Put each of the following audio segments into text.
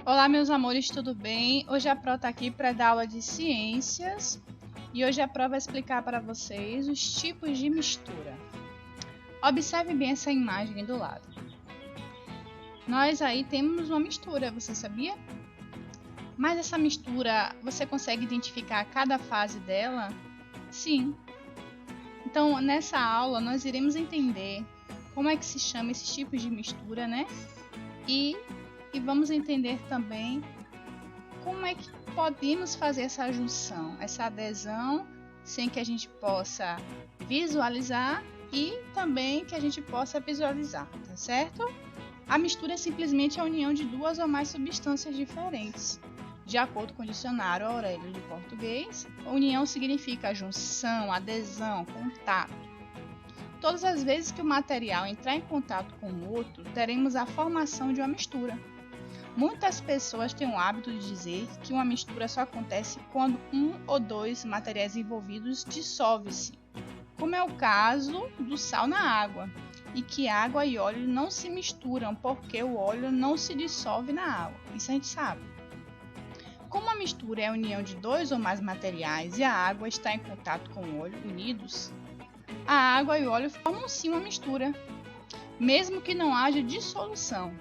Olá, meus amores, tudo bem? Hoje a Pro tá aqui para dar aula de ciências e hoje a Pro vai explicar para vocês os tipos de mistura. Observe bem essa imagem do lado. Nós aí temos uma mistura, você sabia? Mas essa mistura, você consegue identificar cada fase dela? Sim. Então, nessa aula, nós iremos entender como é que se chama esses tipos de mistura, né? E vamos entender também como é que podemos fazer essa junção, essa adesão, sem que a gente possa visualizar e também que a gente possa visualizar, tá certo? A mistura é simplesmente a união de duas ou mais substâncias diferentes. De acordo com o dicionário Aurélio de Português, união significa junção, adesão, contato. Todas as vezes que o material entrar em contato com o outro, teremos a formação de uma mistura. Muitas pessoas têm o hábito de dizer que uma mistura só acontece quando um ou dois materiais envolvidos dissolvem-se, como é o caso do sal na água, e que água e óleo não se misturam porque o óleo não se dissolve na água. Isso a gente sabe. Como a mistura é a união de dois ou mais materiais e a água está em contato com o óleo unidos, a água e o óleo formam sim uma mistura, mesmo que não haja dissolução.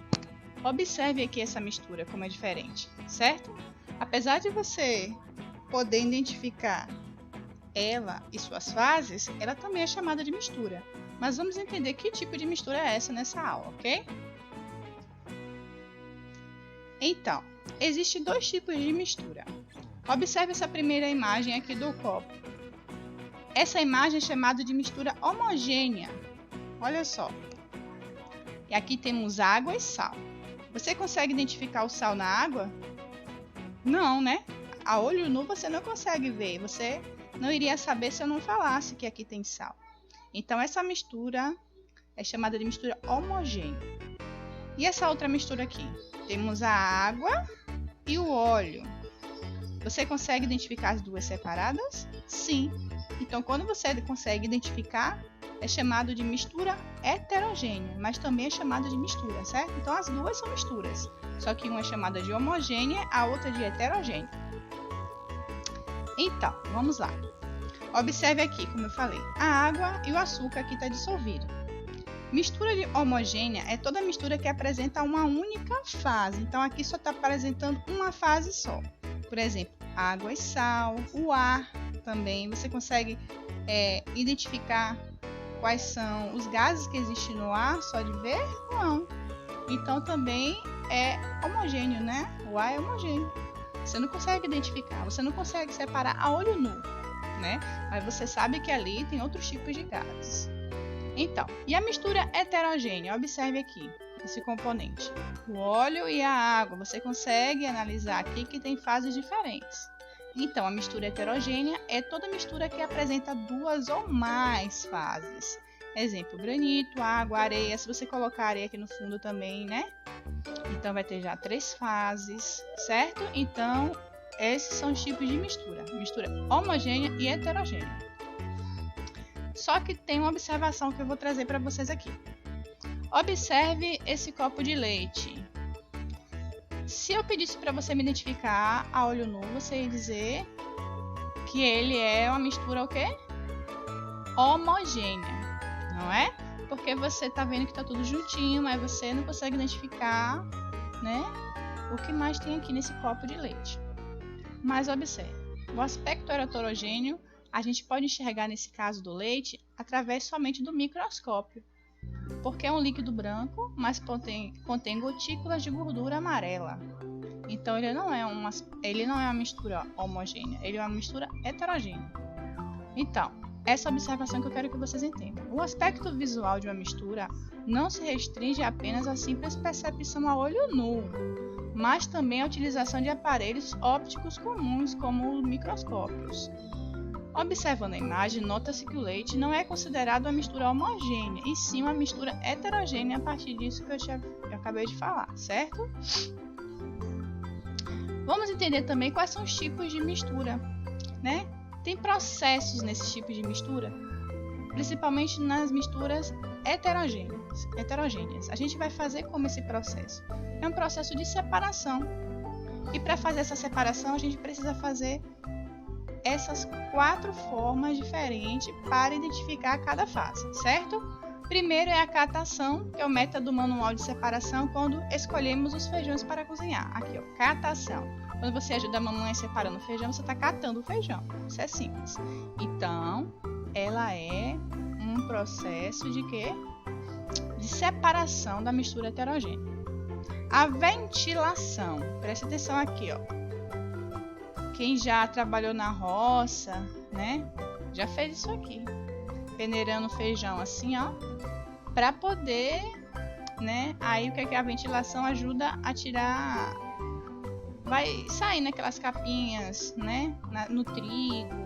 Observe aqui essa mistura como é diferente, certo? Apesar de você poder identificar ela e suas fases, ela também é chamada de mistura. Mas vamos entender que tipo de mistura é essa nessa aula, ok? Então, existem dois tipos de mistura. Observe essa primeira imagem aqui do copo. Essa imagem é chamada de mistura homogênea. Olha só. E aqui temos água e sal. Você consegue identificar o sal na água? Não, né? A olho nu você não consegue ver. Você não iria saber se eu não falasse que aqui tem sal. Então essa mistura é chamada de mistura homogênea. E essa outra mistura aqui? Temos a água e o óleo. Você consegue identificar as duas separadas? Sim. Então quando você consegue identificar, é chamado de mistura heterogênea, mas também é chamada de mistura, certo? Então as duas são misturas, só que uma é chamada de homogênea, a outra de heterogênea. Então, vamos lá. Observe aqui, como eu falei, a água e o açúcar aqui está dissolvido. Mistura de homogênea é toda mistura que apresenta uma única fase, então aqui só está apresentando uma fase só. Por exemplo, água e sal, o ar também, você consegue identificar quais são os gases que existem no ar, só de ver? Não. Então também é homogêneo, né? O ar é homogêneo. Você não consegue identificar, você não consegue separar a olho nu, né? Mas você sabe que ali tem outros tipos de gases. Então, e a mistura heterogênea? Observe aqui esse componente. O óleo e a água, você consegue analisar aqui que tem fases diferentes. Então, a mistura heterogênea é toda mistura que apresenta duas ou mais fases. Exemplo, granito, água, areia. Se você colocar areia aqui no fundo também, né? Então, vai ter já 3 fases, certo? Então, esses são os tipos de mistura. Mistura homogênea e heterogênea. Só que tem uma observação que eu vou trazer para vocês aqui. Observe esse copo de leite. Se eu pedisse para você me identificar a olho nu, você ia dizer que ele é uma mistura o quê? Homogênea, não é? Porque você tá vendo que tá tudo juntinho, mas você não consegue identificar, né, o que mais tem aqui nesse copo de leite. Mas observe, o aspecto heterogêneo a gente pode enxergar nesse caso do leite através somente do microscópio. Porque é um líquido branco, mas contém gotículas de gordura amarela. Então ele não é uma mistura homogênea, ele é uma mistura heterogênea. Então, essa observação que eu quero que vocês entendam. O aspecto visual de uma mistura não se restringe apenas à simples percepção a olho nu, mas também à utilização de aparelhos ópticos comuns, como os microscópios. Observando a imagem, nota-se que o leite não é considerado uma mistura homogênea, e sim uma mistura heterogênea a partir disso que eu acabei de falar, certo? Vamos entender também quais são os tipos de mistura, né? Tem processos nesses tipos de mistura, principalmente nas misturas heterogêneas. A gente vai fazer como esse processo? É um processo de separação. E para fazer essa separação, a gente precisa fazer essas 4 formas diferentes para identificar cada fase, certo? Primeiro é a catação, que é o método manual de separação quando escolhemos os feijões para cozinhar. Aqui, ó, catação. Quando você ajuda a mamãe separando o feijão, você está catando o feijão. Isso é simples. Então, ela é um processo de quê? De separação da mistura heterogênea. A ventilação. Presta atenção aqui, ó. Quem já trabalhou na roça, né? Já fez isso aqui. Peneirando o feijão assim, ó. Para poder, né? Aí o que é que a ventilação ajuda a tirar... Vai saindo aquelas capinhas, né? No trigo.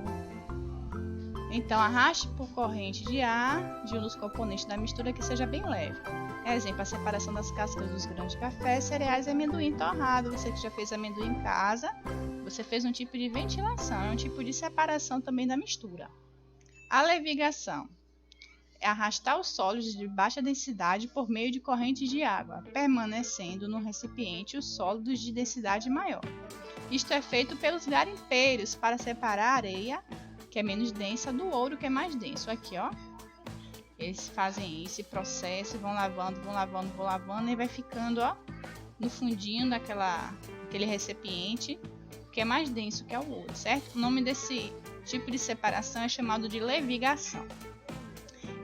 Então, arraste por corrente de ar de um dos componentes da mistura que seja bem leve. Exemplo, a separação das cascas dos grãos de café, cereais e amendoim torrado. Você que já fez amendoim em casa, você fez um tipo de ventilação, é um tipo de separação também da mistura. A levigação é arrastar os sólidos de baixa densidade por meio de correntes de água, permanecendo no recipiente os sólidos de densidade maior. Isto é feito pelos garimpeiros para separar a areia, que é menos densa, do ouro, que é mais denso. Aqui, ó. Eles fazem esse processo, vão lavando, e vai ficando, ó, no fundinho daquele recipiente, que é mais denso que é o ouro, certo? O nome desse tipo de separação é chamado de levigação.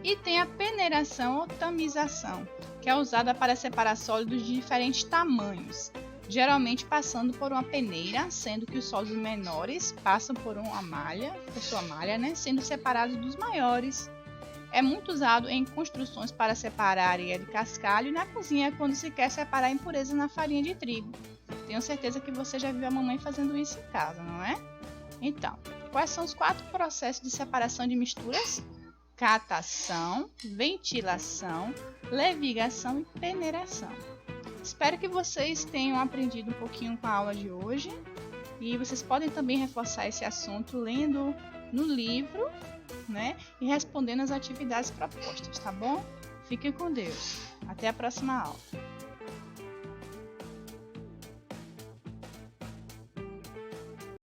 E tem a peneiração ou tamização, que é usada para separar sólidos de diferentes tamanhos, geralmente passando por uma peneira, sendo que os sólidos menores passam por uma malha, né, sendo separados dos maiores. É muito usado em construções para separar areia de cascalho e na cozinha quando se quer separar impureza na farinha de trigo. Tenho certeza que você já viu a mamãe fazendo isso em casa, não é? Então, quais são os 4 processos de separação de misturas? Catação, ventilação, levigação e peneiração. Espero que vocês tenham aprendido um pouquinho com a aula de hoje e vocês podem também reforçar esse assunto lendo no livro, né? E respondendo as atividades propostas, tá bom? Fiquem com Deus. Até a próxima aula.